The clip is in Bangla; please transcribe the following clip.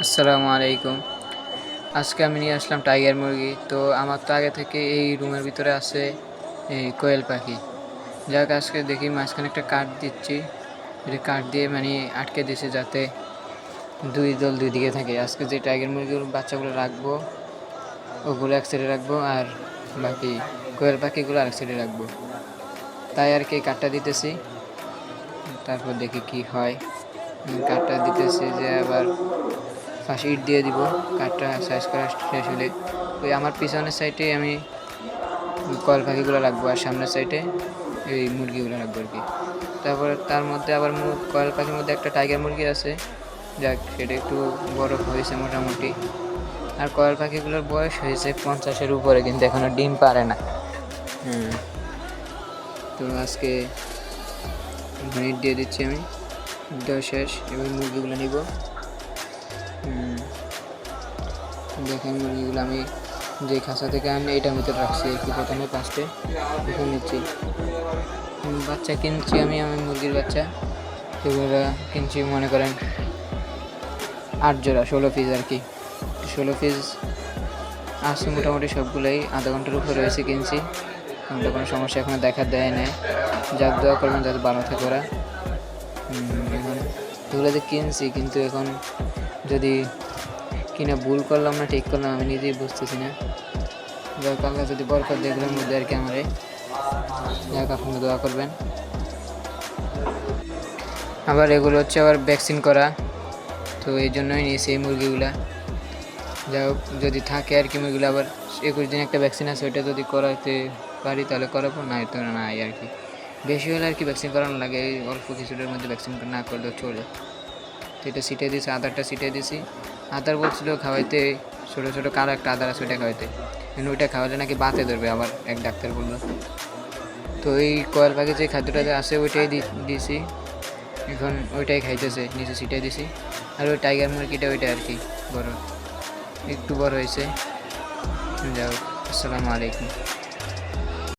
আসসালামু আলাইকুম। আজকে আমি নিয়ে আসলাম টাইগার মুরগি। তো আমার তো আগে থেকে এই রুমের ভিতরে আছে এই কোয়েল পাখি। যাক আজকে দেখি মাঝখানে একটা কাঠ দিচ্ছি। এটা কাঠ দিয়ে মানে আটকে দিয়েছি যাতে দুই দল দুই দিকে থাকে। আজকে যে টাইগার মুরগির বাচ্চাগুলো রাখবো ওগুলো এক সাইডে রাখবো আর বাকি কোয়েল পাখিগুলো আরেক সাইডে রাখবো। তাই আর কি কাঠটা দিতেছি, তারপর দেখি কি হয়। কাঠটা দিতেছি যে আবার ফার্স্ট ইট দিয়ে দিব। কাঠটা সাইজ করা শেষ হলে ওই আমার পিছনের সাইডে আমি কয়েল পাখিগুলো রাখবো আর সামনের সাইডে এই মুরগিগুলো রাখবো আর কি। তারপর তার মধ্যে আবার কয়েল পাখির মধ্যে একটা টাইগার মুরগি আছে, যাক সেটা একটু বড় হয়েছে মোটামুটি। আর কয়েল পাখিগুলোর বয়স হয়েছে 50-এর উপরে, কিন্তু এখনও ডিম পারে না। তো আজকে ইট দিয়ে দিচ্ছি আমি, দেওয়া শেষ। এবার মুরগিগুলো নিব। দেখেন মুরগিগুলো আমি যে খাঁচা থেকে আনি এটার ভিতরে রাখছি। একটু প্রথমে ফার্স্টে দেখে নিচ্ছি। বাচ্চা কিনছি আমি মুরগির বাচ্চা সেগুলো কিনছি মনে করেন 8 জোড়া, 16 পিস আর কি। 16 পিস আছে মোটামুটি, সবগুলোই আধা ঘন্টার উপরে রয়েছে কিনছি। কোনটা কোনো সমস্যা এখনো দেখা দেয় না। যাক দোয়া করবেন যাতে ভালো থাকে ওরা। এখন এগুলো যে কিনছি, কিন্তু এখন যদি কিনা ভুল করলাম না ঠিক করলাম আমি নিজেই বুঝতেছি না। যাক আল্লাহ যদি বরকত দেয় এগুলোর মধ্যে আর কি আমার, যাক আপনারা দোয়া করবেন। আবার এগুলো হচ্ছে আবার ভ্যাকসিন করা, তো এই জন্যই নিয়েছি এই মুরগিগুলা। যাই হোক যদি থাকে আর কি মুরগিগুলো, আবার 21 দিন একটা ভ্যাকসিন আছে, ওইটা যদি করাতে পারি তাহলে করাবো, না তো নাই আর কি। বেশি হলে আর কি ভ্যাকসিন করানো লাগে, এই অল্প কিছুটার মধ্যে ভ্যাকসিন না করলেও চলে। তো এটা ছিটিয়ে দিয়েছি, আদারটা ছিটিয়ে দিয়েছি। আদার বলছিল খাওয়াইতে, ছোটো ছোটো কালো একটা আদার আছে ওইটা খাওয়াইতে, কিন্তু ওইটা খাওয়ালে নাকি বাতে ধরবে আবার, এক ডাক্তার বললো। তো এই কয়েল পাখি যে খাদ্যটাতে আছে ওইটাই দিয়েছি, এখন ওইটাই খাইতেছে, নিচে ছিটিয়ে দিছি। আর ওই টাইগার মুরগিটা ওইটা আর কি বড়, একটু বড় হয়েছে। যাও, আসসালামু আলাইকুম।